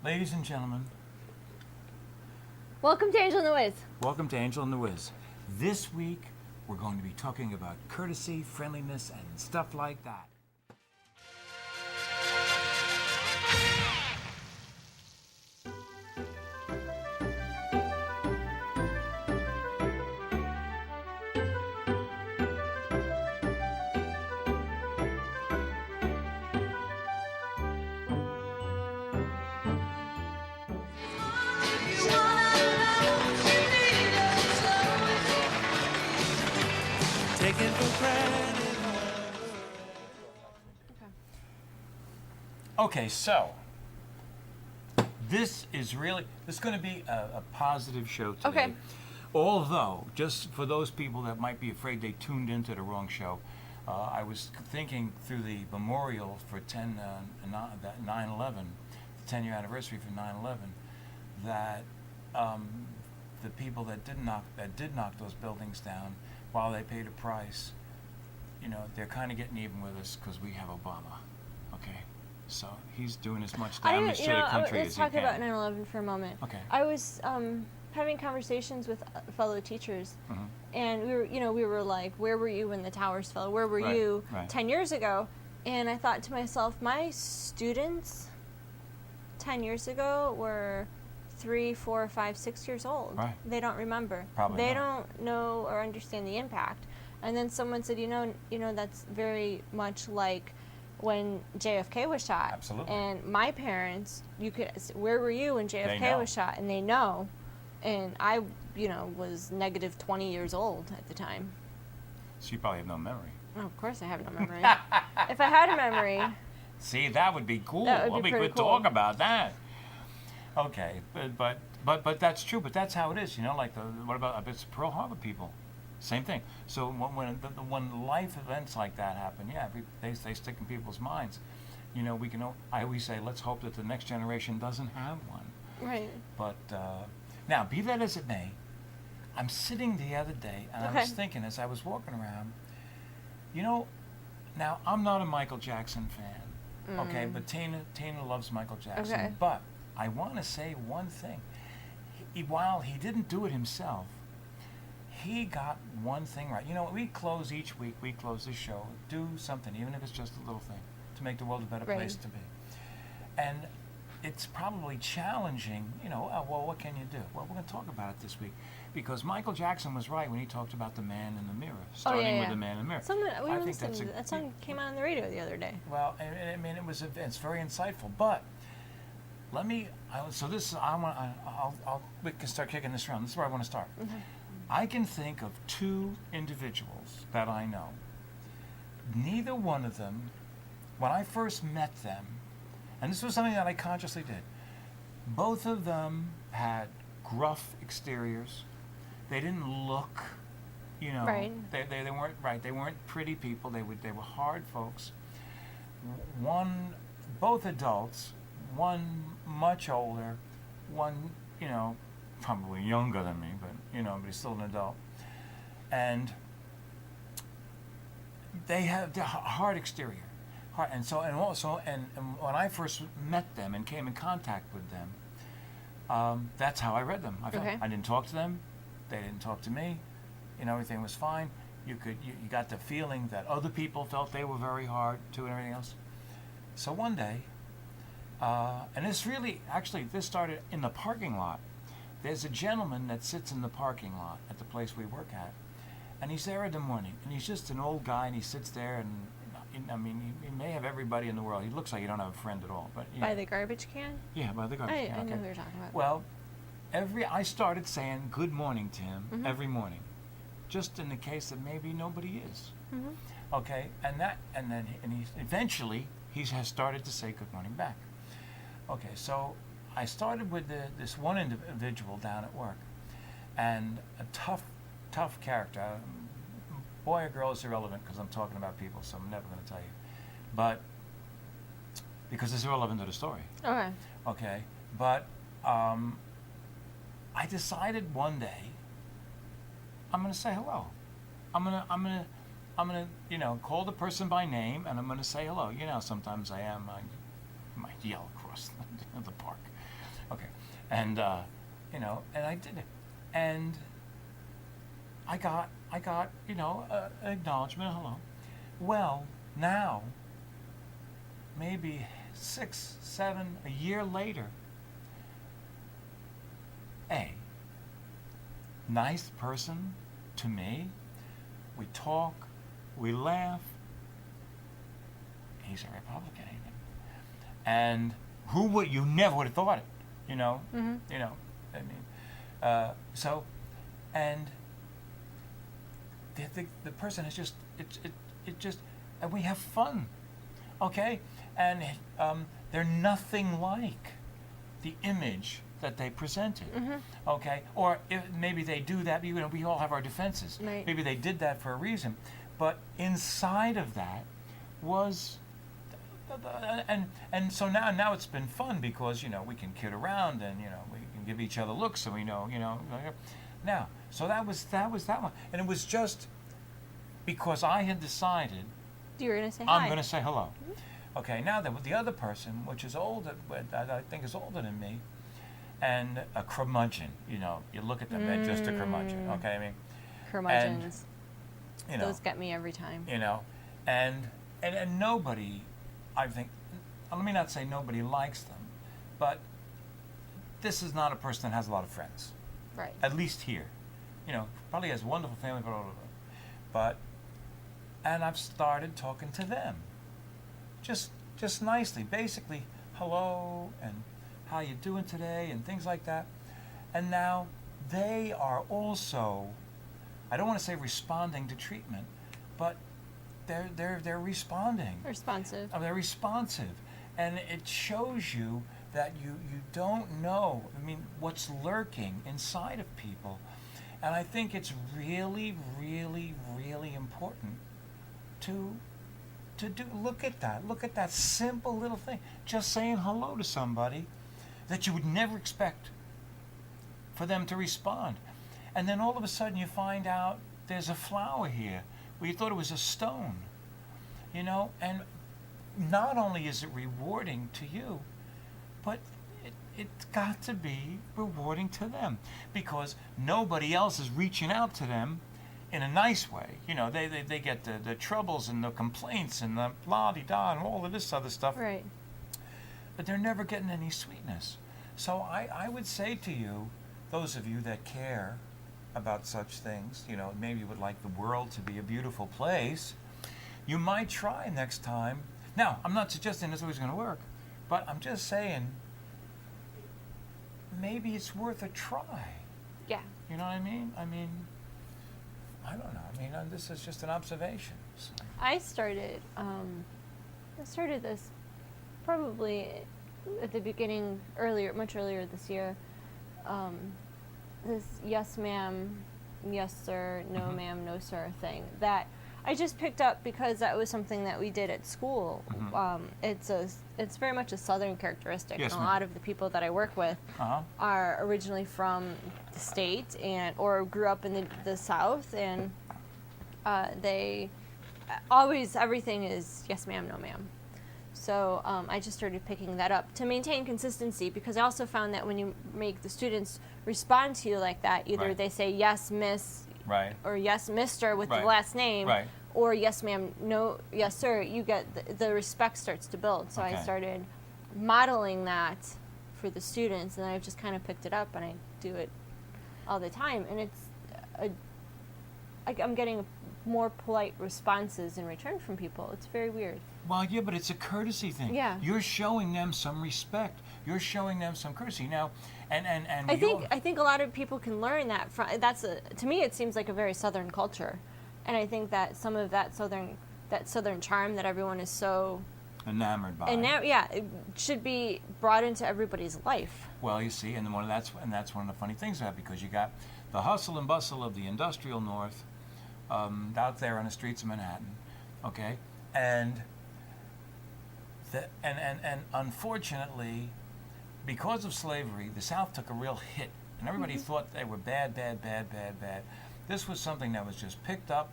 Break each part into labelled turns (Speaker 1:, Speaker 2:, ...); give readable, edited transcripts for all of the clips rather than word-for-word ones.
Speaker 1: Ladies and gentlemen,
Speaker 2: Welcome to Angel and the Wiz.
Speaker 1: welcome to Angel and the Wiz. This week, we're going to be talking about courtesy, friendliness, and stuff like that.
Speaker 3: Taken for granted.
Speaker 1: Okay, so this is going to be a positive show today.
Speaker 2: Okay.
Speaker 1: Although, just for those people that might be afraid they tuned into the wrong show, I was thinking through the memorial for 9/11, the 10-year anniversary for 9/11, that the people that did knock those buildings down, while they paid a price, they're kind of getting even with us because we have Obama. Okay, so he's doing as much damage to the country
Speaker 2: let's
Speaker 1: as he
Speaker 2: talk
Speaker 1: can.
Speaker 2: about 9/11 for a moment.
Speaker 1: Okay.
Speaker 2: I was having conversations with fellow teachers, and we were like, where were you when the towers fell? Where were
Speaker 1: Right,
Speaker 2: you
Speaker 1: right.
Speaker 2: 10 years ago? And I thought to myself, my students 10 years ago were 3, 4, 5, 6 years old.
Speaker 1: Right.
Speaker 2: They don't remember.
Speaker 1: Probably
Speaker 2: they
Speaker 1: not.
Speaker 2: don't know or understand the impact. And then someone said, that's very much like when JFK was shot.
Speaker 1: Absolutely.
Speaker 2: And my parents, where were you when JFK
Speaker 1: know.
Speaker 2: was shot? And they know. And I, was negative 20 years old at the time.
Speaker 1: So you probably have no memory.
Speaker 2: Oh, of course I have no memory. If I had a memory,
Speaker 1: See, that would be cool.
Speaker 2: That would be
Speaker 1: we
Speaker 2: pretty
Speaker 1: could
Speaker 2: cool.
Speaker 1: talk about that. Okay, but that's true. But that's how it is. Like what about it's Pearl Harbor people? Same thing. So when life events like that happen, yeah, they stick in people's minds. I always say, let's hope that the next generation doesn't have one.
Speaker 2: right.
Speaker 1: But now, be that as it may, I'm sitting the other day and I was
Speaker 2: Okay.
Speaker 1: thinking as I was walking around, now I'm not a Michael Jackson fan, okay, but Tina loves Michael Jackson.
Speaker 2: Okay.
Speaker 1: But I want to say one thing. While he didn't do it himself, he got one thing right. We close each week, we close this show, do something, even if it's just a little thing, to make the world a better
Speaker 2: Right.
Speaker 1: place to be. And it's probably challenging, well, what can you do? Well, we're going to talk about it this week. Because Michael Jackson was right when he talked about the man in the mirror, starting with the man in the mirror.
Speaker 2: We
Speaker 1: I
Speaker 2: were
Speaker 1: think that's
Speaker 2: listening to that song came out on the radio the other day.
Speaker 1: well, I mean, it's very insightful. But let me. We can start kicking this around. This is where I want to start. I can think of two individuals that I know. Neither one of them, when I first met them, and this was something that I consciously did. Both of them had gruff exteriors. They didn't look,
Speaker 2: Right.
Speaker 1: They weren't right. They weren't pretty people. They were hard folks. Both adults. One much older. One, probably younger than me, but he's still an adult. And they have the hard exterior. And when I first met them and came in contact with them, that's how I read them.
Speaker 2: Okay.
Speaker 1: I didn't talk to them; they didn't talk to me. Everything was fine. You got the feeling that other people felt they were very hard too, and everything else. So one day, and this started in the parking lot. There's a gentleman that sits in the parking lot at the place we work at, and he's there in the morning, and he's just an old guy, and he sits there and. He may have everybody in the world. He looks like he don't have a friend at all. But
Speaker 2: By the garbage can?
Speaker 1: yeah, by the garbage
Speaker 2: I
Speaker 1: can.
Speaker 2: know
Speaker 1: Okay.
Speaker 2: who you're talking about.
Speaker 1: Well, I started saying good morning to him every morning, just in the case that maybe nobody is. Okay, and eventually he has started to say good morning back. Okay, so I started with this one individual down at work, and a tough character. Boy or girl is irrelevant because I'm talking about people, so I'm never going to tell you. But because it's irrelevant to the story.
Speaker 2: Okay.
Speaker 1: Okay, but I decided one day I'm going to say hello. I'm gonna call the person by name and I'm going to say hello. Sometimes I might yell across the park. Okay. And, you know, and I did it. And I got, you know, acknowledgement, hello. Well, now, maybe 6, 7, a year later, nice person to me. We talk, we laugh. He's a Republican, even. And who would, you never would have thought it, you know?
Speaker 2: Mm-hmm.
Speaker 1: You know, I mean, so, and the person is just, it just, and we have fun, okay? And they're nothing like the image that they presented, okay? Or if maybe they do that, you know, we all have our defenses.
Speaker 2: Right.
Speaker 1: Maybe they did that for a reason. But inside of that was, and so now it's been fun because, you know, we can kid around and, you know, we can give each other looks so we know, you know. Now, so that was that one. And it was just because I had decided
Speaker 2: You were gonna say hi.
Speaker 1: I'm going to say hello. Okay, now the other person, which is older, I think is older than me, and a curmudgeon, you know, you look at them, they're just a curmudgeon, okay? I mean,
Speaker 2: Curmudgeons.
Speaker 1: you know,
Speaker 2: Those get me every time.
Speaker 1: you know, and nobody, I think, let me not say nobody likes them, but this is not a person that has a lot of friends,
Speaker 2: Right.
Speaker 1: at least here. You know, probably has a wonderful family, but and I've started talking to them, just nicely, basically, hello, and how you doing today, and things like that. And now they are also, I don't want to say responding to treatment, but they're responding.
Speaker 2: Responsive.
Speaker 1: They're responsive, and it shows you that you don't know, I mean, what's lurking inside of people. And I think it's really, really, really important to look at that simple little thing, just saying hello to somebody that you would never expect for them to respond. And then all of a sudden you find out there's a flower here where you thought it was a stone, you know. And not only is it rewarding to you, but it's got to be rewarding to them, because nobody else is reaching out to them in a nice way. You know, they get the troubles and the complaints and the blah-de-da and all of this other stuff,
Speaker 2: Right.
Speaker 1: but they're never getting any sweetness. So I would say to you, those of you that care about such things, you know, maybe you would like the world to be a beautiful place, you might try next time. Now, I'm not suggesting it's always going to work, but I'm just saying maybe it's worth a try.
Speaker 2: Yeah.
Speaker 1: You know what I mean? I mean, I don't know. I mean, this is just an observation. So.
Speaker 2: I started this probably at the beginning, much earlier this year. This yes ma'am, yes sir, no ma'am, no sir thing that I just picked up because that was something that we did at school. It's very much a Southern characteristic,
Speaker 1: Yes,
Speaker 2: and a
Speaker 1: ma'am.
Speaker 2: lot of the people that I work with
Speaker 1: Uh-huh.
Speaker 2: are originally from the state or grew up in the South, and they always, everything is yes ma'am, no ma'am. So I just started picking that up to maintain consistency, because I also found that when you make the students respond to you like that, either
Speaker 1: Right.
Speaker 2: they say yes miss
Speaker 1: Right.
Speaker 2: or yes mister with
Speaker 1: Right.
Speaker 2: the last name,
Speaker 1: Right.
Speaker 2: or yes ma'am, no yes sir, you get the respect starts to build. So I
Speaker 1: Okay.
Speaker 2: started modeling that for the students, and I've just kind of picked it up, and I do it all the time, and I'm getting more polite responses in return from people. It's very weird.
Speaker 1: Well, yeah, but it's a courtesy thing.
Speaker 2: Yeah.
Speaker 1: You're showing them some respect. You're showing them some courtesy. Now, and
Speaker 2: I think a lot of people can learn that from. To me, it seems like a very Southern culture, and I think that some of that Southern charm that everyone is so
Speaker 1: enamored by.
Speaker 2: it should be brought into everybody's life.
Speaker 1: Well, you see, and that's one of the funny things about it, because you got the hustle and bustle of the industrial North out there on the streets of Manhattan, okay, and unfortunately, because of slavery, the South took a real hit, and everybody thought they were bad. This was something that was just picked up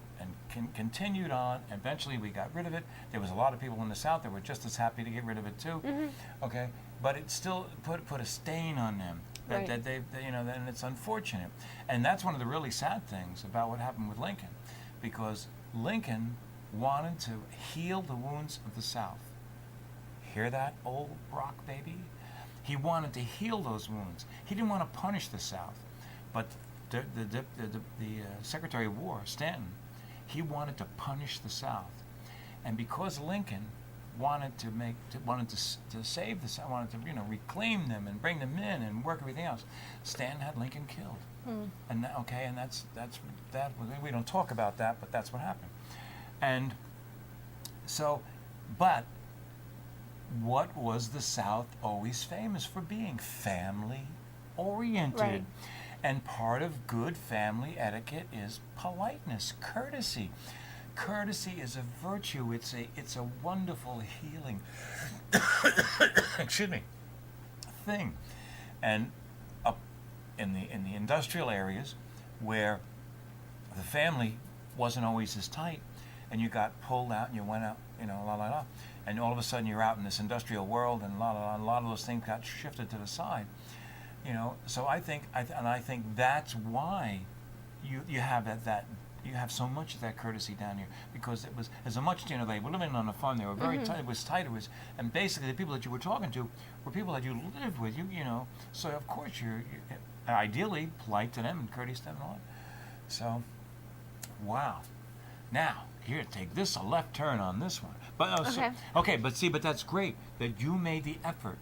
Speaker 1: continued on. Eventually, we got rid of it. There was a lot of people in the South that were just as happy to get rid of it too. Okay, but it still put a stain on them.
Speaker 2: Right.
Speaker 1: That they and it's unfortunate. And that's one of the really sad things about what happened with Lincoln, because Lincoln wanted to heal the wounds of the South. Hear that, old Brock baby? He wanted to heal those wounds. He didn't want to punish the South, but the Secretary of War, Stanton, he wanted to punish the South, and because Lincoln wanted to save the South, wanted to reclaim them and bring them in and work everything else, Stanton had Lincoln killed. And that's we don't talk about that, but that's what happened. And so, but what was the South always famous for being? Family oriented.
Speaker 2: Right.
Speaker 1: And part of good family etiquette is politeness, courtesy. Courtesy is a virtue. It's a wonderful healing excuse me, thing. And up in the industrial areas where the family wasn't always as tight, and you got pulled out and you went out, and all of a sudden you're out in this industrial world, and a lot of those things got shifted to the side. So I think that's why you have that you have so much of that courtesy down here, because it was as much they were living on a farm, they were very tight. It was tight. And basically the people that you were talking to were people that you lived with. So of course you're ideally polite to them and courteous to them and all that. So, wow. Now here, take this a left turn on this one. But but that's great that you made the effort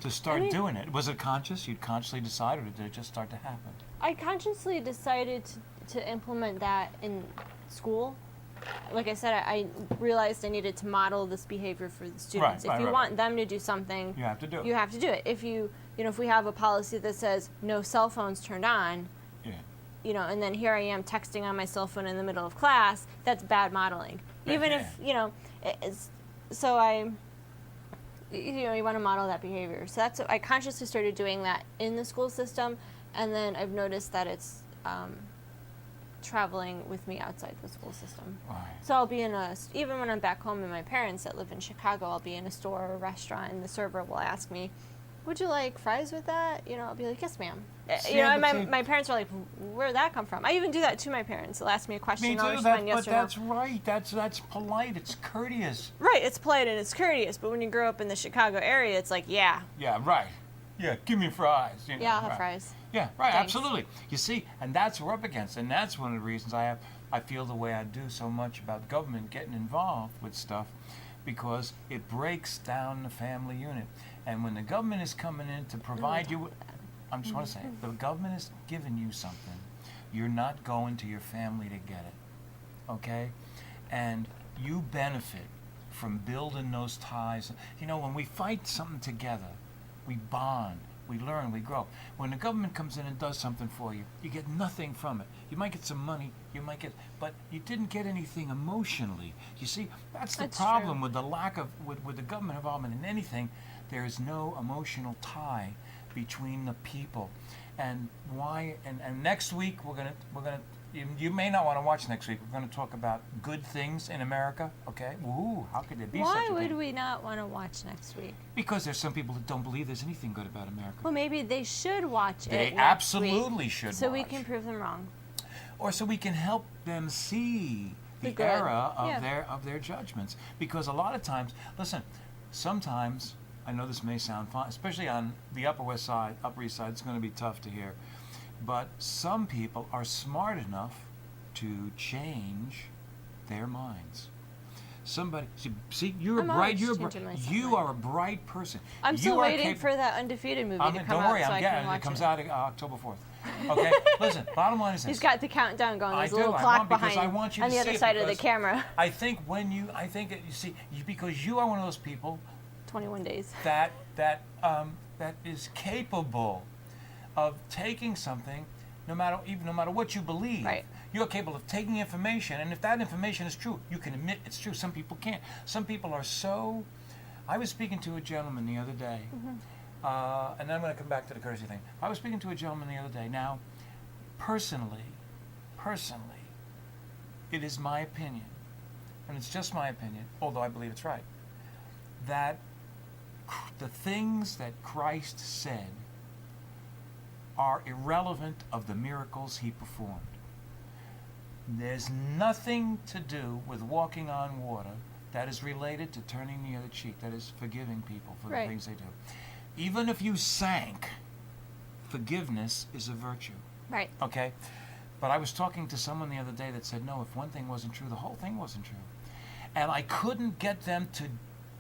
Speaker 1: to start doing it. Was it conscious? You'd consciously decide, or did it just start to happen?
Speaker 2: I consciously decided to implement that in school. Like I said, I realized I needed to model this behavior for the students. If you want them to do something,
Speaker 1: you have to do it.
Speaker 2: You have to do it. If if we have a policy that says no cell phones turned on, and then here I am texting on my cell phone in the middle of class, that's bad modeling. Even if, you want to model that behavior. So I consciously started doing that in the school system, and then I've noticed that it's traveling with me outside the school system.
Speaker 1: Right.
Speaker 2: So I'll be even when I'm back home with my parents that live in Chicago, I'll be in a store or a restaurant, and the server will ask me, would you like fries with that? I'll be like, yes, ma'am. And my parents are like, where'd that come from? I even do that to my parents. They'll ask me a question.
Speaker 1: Me too,
Speaker 2: I'll respond yes
Speaker 1: but
Speaker 2: or no.
Speaker 1: that's right. That's polite. It's courteous.
Speaker 2: Right, it's polite and it's courteous, but when you grow up in the Chicago area, it's like, yeah.
Speaker 1: Yeah, right. Yeah, give me fries.
Speaker 2: Yeah, I'll have fries.
Speaker 1: Yeah, right,
Speaker 2: Thanks.
Speaker 1: absolutely. You see, and that's what we're up against, and that's one of the reasons I feel the way I do so much about government getting involved with stuff, because it breaks down the family unit. And when the government is coming in to provide you, I just want to say, the government is giving you something. You're not going to your family to get it, okay? And you benefit from building those ties. When we fight something together, we bond, we learn, we grow. When the government comes in and does something for you, you get nothing from it. You might get some money, but you didn't get anything emotionally. You see, that's the problem with the lack of, with the government involvement in anything. There is no emotional tie between the people. And why? And next week we're gonna. You may not want to watch next week. We're going to talk about good things in America. Okay? Ooh, how could there be such a thing?
Speaker 2: Why would we not want to watch next week?
Speaker 1: Because there's some people that don't believe there's anything good about America.
Speaker 2: Well, maybe they should watch it.
Speaker 1: They
Speaker 2: next
Speaker 1: absolutely
Speaker 2: week,
Speaker 1: should.
Speaker 2: So
Speaker 1: watch.
Speaker 2: we can prove them wrong.
Speaker 1: Or so we can help them see the
Speaker 2: good.
Speaker 1: error of
Speaker 2: Yeah.
Speaker 1: their judgments. Because a lot of times, listen, sometimes, I know this may sound fun, especially on the Upper East Side, it's going to be tough to hear. But some people are smart enough to change their minds. Somebody, see, you are a bright person.
Speaker 2: I'm still waiting for that Undefeated movie to come
Speaker 1: don't
Speaker 2: out
Speaker 1: worry,
Speaker 2: so I can watch
Speaker 1: it comes out October 4th. Okay, listen, bottom line is this.
Speaker 2: He's got the countdown going. There's a little
Speaker 1: I
Speaker 2: clock
Speaker 1: want
Speaker 2: behind
Speaker 1: you
Speaker 2: on
Speaker 1: to
Speaker 2: the
Speaker 1: see
Speaker 2: other
Speaker 1: it
Speaker 2: side of the
Speaker 1: because
Speaker 2: camera.
Speaker 1: I think because you are one of those people
Speaker 2: 21 days.
Speaker 1: that is capable of taking something, no matter what you believe.
Speaker 2: Right.
Speaker 1: You're capable of taking information, and if that information is true, you can admit it's true. Some people can't. Some people are so. I was speaking to a gentleman the other day, and then I'm going to come back to the courtesy thing. I was speaking to a gentleman the other day. Now, personally, it is my opinion, and it's just my opinion, although I believe it's right, that the things that Christ said are irrelevant of the miracles he performed. There's nothing to do with walking on water that is related to turning the other cheek, that is forgiving people for the
Speaker 2: Right.
Speaker 1: things they do. Even if you sank, forgiveness is a virtue.
Speaker 2: Right.
Speaker 1: Okay? But I was talking to someone the other day that said, no, if one thing wasn't true, the whole thing wasn't true. And I couldn't get them to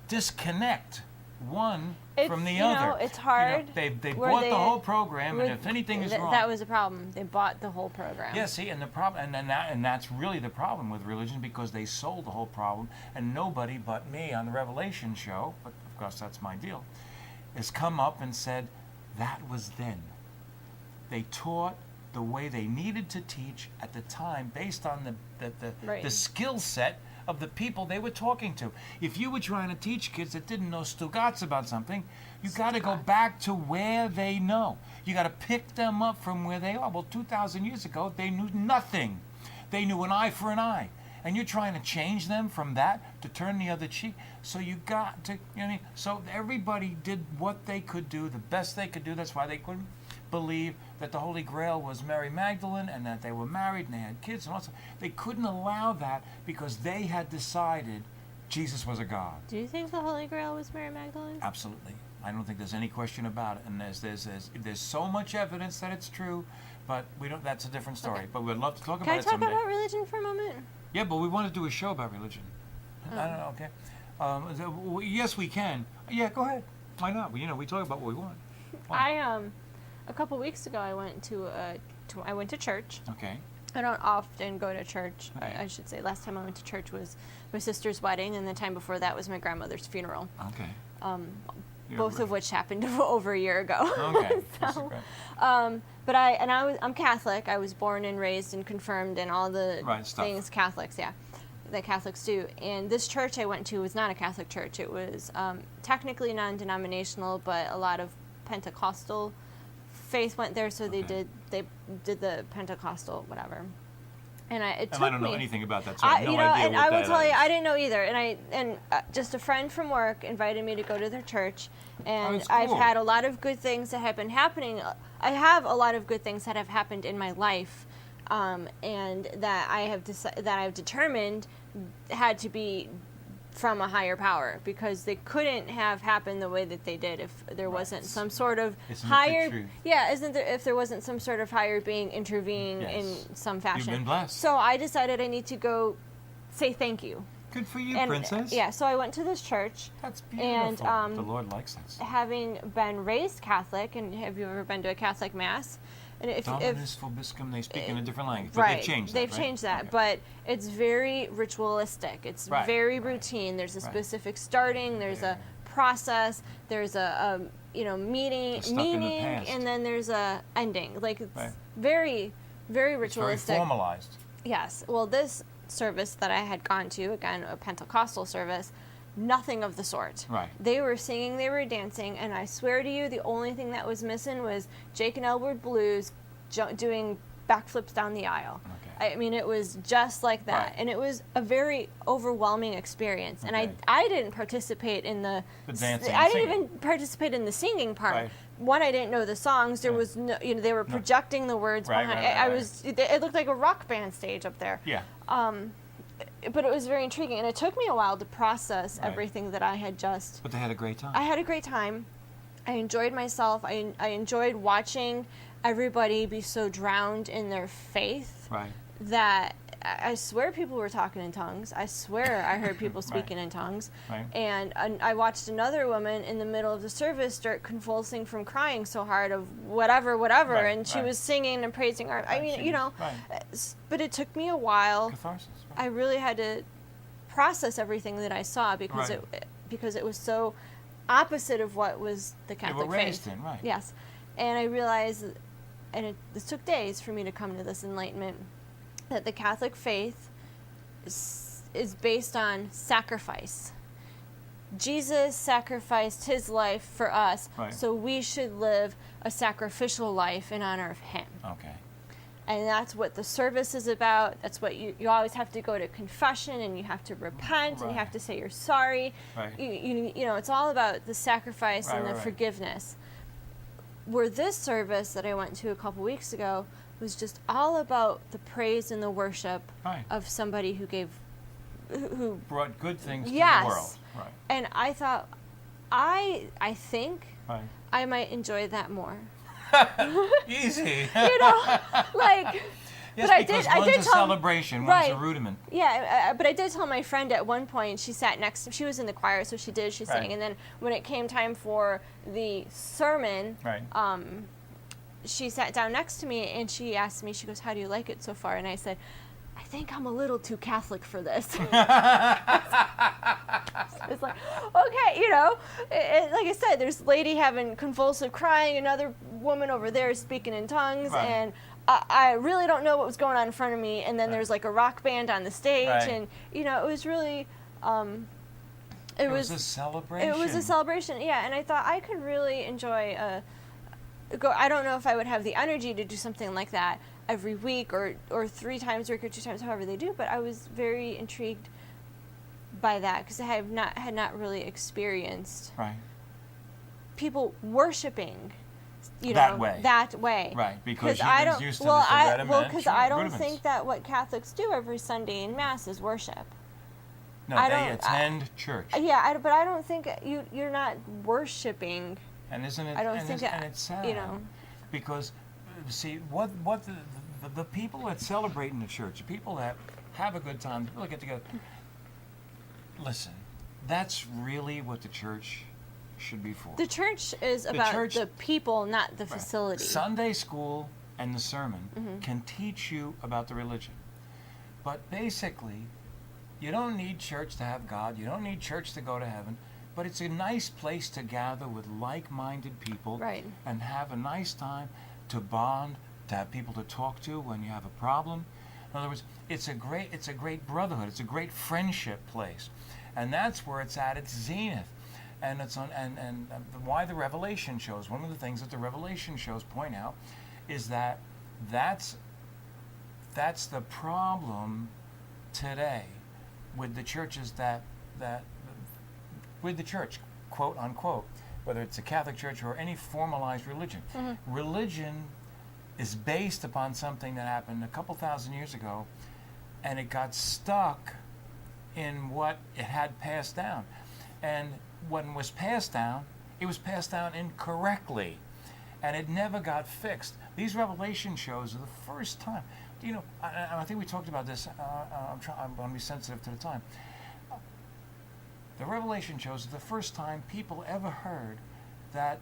Speaker 1: disconnect one from the
Speaker 2: you
Speaker 1: other.
Speaker 2: know, it's hard
Speaker 1: they
Speaker 2: where
Speaker 1: bought
Speaker 2: they-
Speaker 1: the whole program, and
Speaker 2: where
Speaker 1: if anything is wrong...
Speaker 2: That was a problem. They bought the whole program.
Speaker 1: Yeah, see, and the problem, and that's really the problem with religion, because they sold the whole problem, and nobody but me on the Revelation show, but of course that's my deal, has come up and said, that was then. They taught the way they needed to teach at the time, based on
Speaker 2: Right.
Speaker 1: the skill set of the people they were talking to. If you were trying to teach kids that didn't know Stugatz about something, you got to go back to where they know. You got to pick them up from where they are. Well, 2,000 years ago, they knew nothing. They knew an eye for an eye. And you're trying to change them from that to turn the other cheek. So you got to, you know what I mean? So everybody did what they could do, the best they could do. That's why they couldn't believe that the Holy Grail was Mary Magdalene and that they were married and they had kids. And also, they couldn't allow that because they had decided Jesus was a God.
Speaker 2: Do you think the Holy Grail was Mary Magdalene?
Speaker 1: Absolutely. I don't think there's any question about it. And there's so much evidence that it's true, but we don't. That's a different story.
Speaker 2: Okay.
Speaker 1: But we'd love to talk
Speaker 2: Can
Speaker 1: about
Speaker 2: I
Speaker 1: it
Speaker 2: talk
Speaker 1: someday.
Speaker 2: about religion for a moment?
Speaker 1: Yeah, but we want to do a show about religion. I don't know. Okay. Yes, we can. Yeah, go ahead. Why not? We talk about what we want. Why?
Speaker 2: A couple weeks ago, I went to church.
Speaker 1: Okay.
Speaker 2: I don't often go to church.
Speaker 1: Okay.
Speaker 2: I should say last time I went to church was my sister's wedding, and the time before that was my grandmother's funeral.
Speaker 1: Okay. Yeah,
Speaker 2: Both of which happened over a year ago.
Speaker 1: Okay. That's
Speaker 2: So,
Speaker 1: okay.
Speaker 2: but I'm Catholic. I was born and raised and confirmed and all the
Speaker 1: Right, stuff.
Speaker 2: things Catholics, that Catholics do. And this church I went to was not a Catholic church. It was technically non-denominational, but a lot of Pentecostal faith went there, so they
Speaker 1: Okay.
Speaker 2: did the Pentecostal whatever. And it took
Speaker 1: And I don't know
Speaker 2: me,
Speaker 1: anything about that, so I have no idea
Speaker 2: and
Speaker 1: what
Speaker 2: I will
Speaker 1: that
Speaker 2: tell you,
Speaker 1: is.
Speaker 2: I didn't know either. And just a friend from work invited me to go to their church, and
Speaker 1: that's
Speaker 2: I've
Speaker 1: cool.
Speaker 2: had a lot of good things that have been happening. I have a lot of good things that have happened in my life, and that I've determined had to be from a higher power, because they couldn't have happened the way that they did if there wasn't some sort of
Speaker 1: Isn't it the
Speaker 2: higher
Speaker 1: truth?
Speaker 2: if there wasn't some sort of higher being intervening
Speaker 1: Yes.
Speaker 2: in some fashion.
Speaker 1: You've been blessed.
Speaker 2: So I decided I need to go say thank you.
Speaker 1: Good for you,
Speaker 2: And
Speaker 1: princess.
Speaker 2: yeah, so I went to this church.
Speaker 1: That's beautiful.
Speaker 2: And,
Speaker 1: the Lord likes that stuff.
Speaker 2: Having been raised Catholic, and have you ever been to a Catholic mass? And if
Speaker 1: Dominus vobiscum, they speak in a different language. But
Speaker 2: right,
Speaker 1: they've changed that, right?
Speaker 2: changed that,
Speaker 1: Okay.
Speaker 2: but it's very ritualistic. It's
Speaker 1: Right,
Speaker 2: very
Speaker 1: right.
Speaker 2: routine. There's a
Speaker 1: Right.
Speaker 2: specific starting. There's
Speaker 1: Yeah.
Speaker 2: a process. There's a meeting,
Speaker 1: The stuff in the past.
Speaker 2: and then there's a ending. Like it's
Speaker 1: Right.
Speaker 2: very, very
Speaker 1: It's very
Speaker 2: ritualistic.
Speaker 1: formalized.
Speaker 2: Yes. Well, this service that I had gone to, again, a Pentecostal service, nothing of the sort.
Speaker 1: Right.
Speaker 2: They were singing, they were dancing, and I swear to you, the only thing that was missing was Jake and Elwood Blues doing backflips down the aisle.
Speaker 1: Okay.
Speaker 2: I mean, it was just like that.
Speaker 1: Right.
Speaker 2: And it was a very overwhelming experience. And
Speaker 1: Okay.
Speaker 2: I didn't participate in the
Speaker 1: dancing
Speaker 2: I
Speaker 1: and
Speaker 2: didn't
Speaker 1: singing.
Speaker 2: even participate in the singing part.
Speaker 1: Right.
Speaker 2: One, I didn't know the songs. There
Speaker 1: Right.
Speaker 2: was no, they were projecting the words
Speaker 1: Right,
Speaker 2: behind.
Speaker 1: right, right,
Speaker 2: I
Speaker 1: right.
Speaker 2: was. It looked like a rock band stage up there.
Speaker 1: Yeah.
Speaker 2: But it was very intriguing, and it took me a while to process
Speaker 1: Right.
Speaker 2: everything that I had just.
Speaker 1: But they had a great time.
Speaker 2: I had a great time. I enjoyed myself. I enjoyed watching everybody be so drowned in their faith
Speaker 1: Right.
Speaker 2: that I swear people were talking in tongues. I swear I heard people
Speaker 1: Right.
Speaker 2: speaking in tongues.
Speaker 1: Right.
Speaker 2: And I watched another woman in the middle of the service start convulsing from crying so hard of whatever,
Speaker 1: Right,
Speaker 2: and she
Speaker 1: right.
Speaker 2: was singing and praising her. I
Speaker 1: Right,
Speaker 2: mean,
Speaker 1: she
Speaker 2: you
Speaker 1: was-
Speaker 2: know,
Speaker 1: right.
Speaker 2: but it took me a while.
Speaker 1: Catharsis.
Speaker 2: I really had to process everything that I saw because
Speaker 1: Right.
Speaker 2: it was so opposite of what was the
Speaker 1: They
Speaker 2: Catholic
Speaker 1: were raised
Speaker 2: faith.
Speaker 1: in, right.
Speaker 2: Yes, and I realized, and this took days for me to come to this enlightenment, that the Catholic faith is based on sacrifice. Jesus sacrificed his life for us,
Speaker 1: Right.
Speaker 2: so we should live a sacrificial life in honor of him.
Speaker 1: Okay.
Speaker 2: and that's what the service is about. That's what you always have to go to confession, and you have to repent, and you have
Speaker 1: Right.
Speaker 2: to say you're sorry.
Speaker 1: Right.
Speaker 2: You know, it's all about the sacrifice and the
Speaker 1: Right.
Speaker 2: forgiveness. Where this service that I went to a couple weeks ago was just all about the praise and the worship
Speaker 1: Right.
Speaker 2: of somebody who
Speaker 1: Brought good things
Speaker 2: Yes.
Speaker 1: to the world. Right.
Speaker 2: and I thought I think
Speaker 1: Right.
Speaker 2: I might enjoy that more.
Speaker 1: Easy.
Speaker 2: You know, like
Speaker 1: Yes,
Speaker 2: but I
Speaker 1: because
Speaker 2: did- I
Speaker 1: one's
Speaker 2: did
Speaker 1: a
Speaker 2: tell-
Speaker 1: celebration, one's a
Speaker 2: right.
Speaker 1: rudiment.
Speaker 2: yeah, but I did tell my friend at one point, she sat next to, she was in the choir, so she
Speaker 1: Right.
Speaker 2: sang, and then when it came time for the sermon,
Speaker 1: Right.
Speaker 2: she sat down next to me and she asked me, she goes, how do you like it so far? And I said, I think I'm a little too Catholic for this. It's like, okay, you know, like I said, there's a lady having convulsive crying, another woman over there is speaking in tongues,
Speaker 1: Right.
Speaker 2: and I really don't know what was going on in front of me. And then there's like a rock band on the stage,
Speaker 1: Right.
Speaker 2: and you know, it was really,
Speaker 1: It was a celebration.
Speaker 2: it was a celebration, yeah. And I thought I could really enjoy I don't know if I would have the energy to do something like that every week or 3 times a week or 2 times, however they do. But I was very intrigued by that because I had not really experienced
Speaker 1: Right.
Speaker 2: people worshiping, you
Speaker 1: That
Speaker 2: know,
Speaker 1: way.
Speaker 2: that way.
Speaker 1: Right, because you've
Speaker 2: I
Speaker 1: been
Speaker 2: don't.
Speaker 1: used to
Speaker 2: well,
Speaker 1: this
Speaker 2: I
Speaker 1: rudiment,
Speaker 2: because
Speaker 1: sure,
Speaker 2: I don't
Speaker 1: rudiments.
Speaker 2: think that what Catholics do every Sunday in Mass is worship.
Speaker 1: No,
Speaker 2: I
Speaker 1: they
Speaker 2: don't-
Speaker 1: attend church.
Speaker 2: Yeah, but I don't think you're not worshiping.
Speaker 1: And isn't it?
Speaker 2: I don't
Speaker 1: and
Speaker 2: think
Speaker 1: it's,
Speaker 2: that-
Speaker 1: and it's sad,
Speaker 2: you know.
Speaker 1: because see what the people that celebrate in the church, the people that have a good time, the people that get together. Listen, that's really what the church should be for.
Speaker 2: The church is about
Speaker 1: church-
Speaker 2: the people, not the
Speaker 1: Right.
Speaker 2: facility.
Speaker 1: Sunday school and the sermon
Speaker 2: Mm-hmm.
Speaker 1: can teach you about the religion, but basically, you don't need church to have God. You don't need church to go to heaven. But it's a nice place to gather with like-minded people
Speaker 2: Right.
Speaker 1: and have a nice time to bond, to have people to talk to when you have a problem. In other words, it's a great brotherhood. It's a great friendship place, and that's where it's at its zenith. And it's on and why the Revelation shows. One of the things that the Revelation shows point out is that that's the problem today with the churches that with the church, quote unquote, whether it's a Catholic church or any formalized religion. Religion is based upon something that happened a couple thousand years ago, and it got stuck in what it had passed down. And when it was passed down, it was passed down incorrectly, and it never got fixed. These Revelation shows are the first time. You know, I think we talked about this. I'm going to be sensitive to the time. The Revelation shows are the first time people ever heard that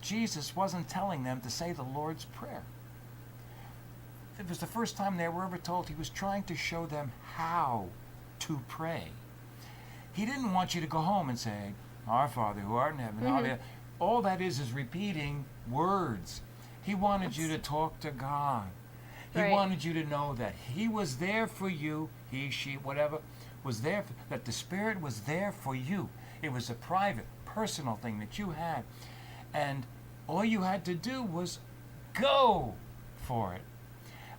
Speaker 1: Jesus wasn't telling them to say the Lord's Prayer. It was the first time they were ever told he was trying to show them how to pray. He didn't want you to go home and say, Our Father who art in heaven, hallelujah. All that is repeating words. He wanted you to talk to God. He
Speaker 2: Right.
Speaker 1: wanted you to know that he was there for you, he, she, whatever, was there, that the Spirit was there for you. It was a private, personal thing that you had. And all you had to do was go for it.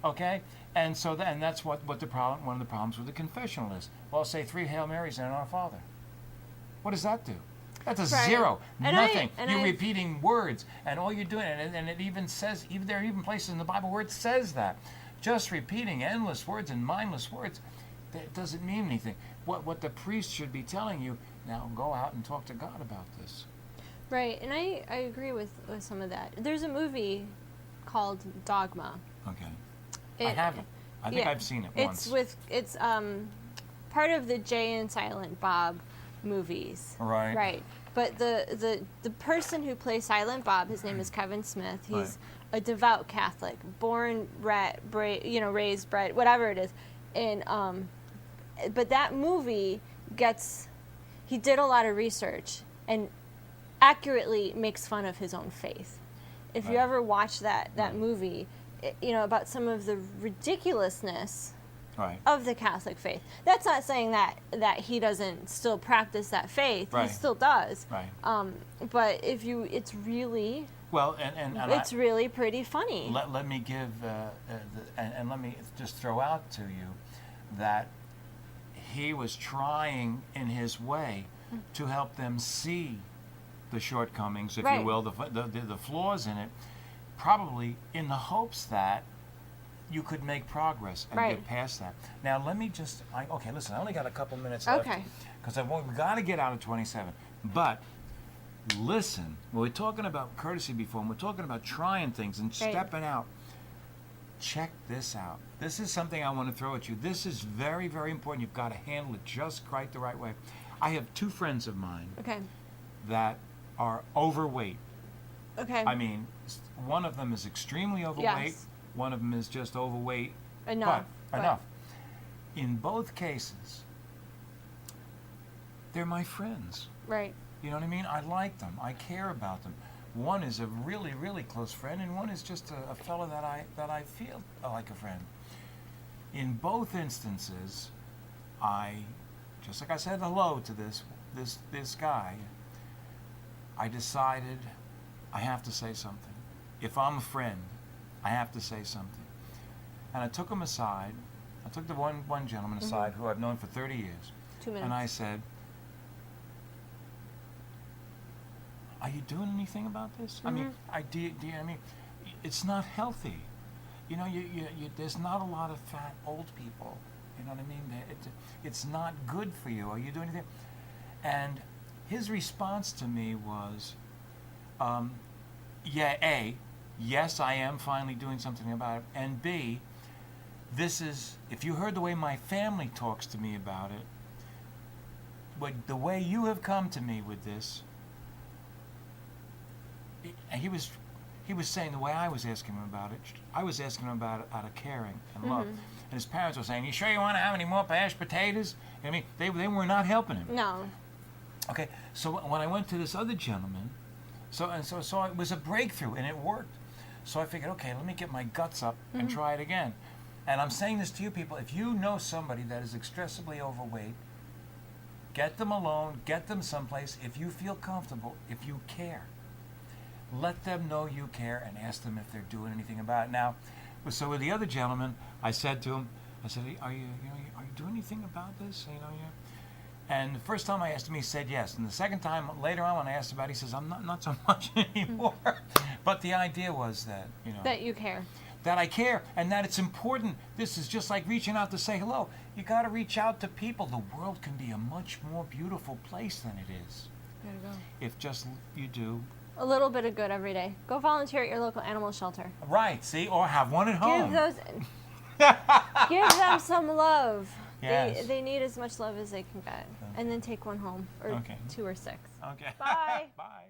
Speaker 1: Okay? And so and that's what the problem, one of the problems with the confessional is. Well, say 3 Hail Marys and Our Father. What does that do? That's a
Speaker 2: Right.
Speaker 1: zero.
Speaker 2: And
Speaker 1: Nothing.
Speaker 2: and
Speaker 1: You're
Speaker 2: I-
Speaker 1: repeating words, and all you're doing, and it even says, even there are even places in the Bible where it says that. Just repeating endless words and mindless words, that doesn't mean anything. What the priest should be telling you, now go out and talk to God about this.
Speaker 2: Right, and I agree with some of that. There's a movie called Dogma.
Speaker 1: Okay. I
Speaker 2: It-
Speaker 1: haven't. I think
Speaker 2: yeah,
Speaker 1: I've seen it once.
Speaker 2: It's part of the Jay and Silent Bob movies.
Speaker 1: Right.
Speaker 2: Right. But the person who plays Silent Bob, his name is Kevin Smith. He's
Speaker 1: Right.
Speaker 2: a devout Catholic, born, raised, bred, whatever it is. And but that movie he did a lot of research and accurately makes fun of his own faith. If you
Speaker 1: Right.
Speaker 2: ever watch that
Speaker 1: Right.
Speaker 2: movie, you know, about some of the ridiculousness
Speaker 1: Right.
Speaker 2: of the Catholic faith. That's not saying that he doesn't still practice that faith.
Speaker 1: Right.
Speaker 2: He still does.
Speaker 1: Right.
Speaker 2: But it's really
Speaker 1: Well, and
Speaker 2: it's really pretty funny.
Speaker 1: let me give and let me just throw out to you that he was trying in his way to help them see the shortcomings, if you
Speaker 2: Right.
Speaker 1: will, the flaws in it, probably in the hopes that you could make progress and
Speaker 2: Right.
Speaker 1: get past that. Now, let me just, okay, listen, I only got a couple minutes left.
Speaker 2: Okay.
Speaker 1: Because we've got to get out of 27. But listen, when we're talking about courtesy before, and we're talking about trying things and
Speaker 2: Right.
Speaker 1: stepping out, check this out. This is something I want to throw at you. This is very, very important. You've got to handle it just right the right way. I have two friends of mine
Speaker 2: Okay.
Speaker 1: that are overweight.
Speaker 2: Okay.
Speaker 1: I mean, one of them is extremely overweight.
Speaker 2: Yes.
Speaker 1: One of them is just overweight.
Speaker 2: Enough.
Speaker 1: But enough. In both cases, they're my friends.
Speaker 2: Right.
Speaker 1: You know what I mean? I like them. I care about them. One is a really, really close friend, and one is just a fellow that I feel like a friend. In both instances, just like I said hello to this guy, I decided I have to say something. If I'm a friend, I have to say something. And I took him aside. I took the one gentleman aside who I've known for 30 years.
Speaker 2: 2 minutes.
Speaker 1: And I said, "Are you doing anything about this? I mean, I mean, it's not healthy. You know, there's not a lot of fat old people. You know what I mean? It's not good for you. Are you doing anything?" And his response to me was, yes, I am finally doing something about it. And B, if you heard the way my family talks to me about it, but the way you have come to me with this, he was saying the way I was asking him about it, I was asking him about it out of caring and love. And his parents were saying, "You sure you want to have any more mashed potatoes?" I mean, they were not helping him.
Speaker 2: No.
Speaker 1: Okay, so when I went to this other gentleman, so it was a breakthrough, and it worked. So I figured, okay, let me get my guts up and try it again. And I'm saying this to you people, if you know somebody that is excessively overweight, get them alone, get them someplace. If you feel comfortable, if you care, let them know you care and ask them if they're doing anything about it. Now, so with the other gentleman, I said to him, "Are you doing anything about this? You know, And the first time I asked him, he said yes. And the second time, later on, when I asked about it, he says, "I'm not so much anymore." But the idea was that,
Speaker 2: That you care.
Speaker 1: that I care and that it's important. This is just like reaching out to say hello. You got to reach out to people. The world can be a much more beautiful place than it is
Speaker 2: There you go.
Speaker 1: if just you do.
Speaker 2: A little bit of good every day. Go volunteer at your local animal shelter.
Speaker 1: Right, see? Or have one at home.
Speaker 2: Give them some love.
Speaker 1: Yes.
Speaker 2: They need as much love as they can get.
Speaker 1: Okay.
Speaker 2: And then take one home. Or
Speaker 1: Okay.
Speaker 2: 2 or 6.
Speaker 1: Okay.
Speaker 2: Bye.
Speaker 1: Bye.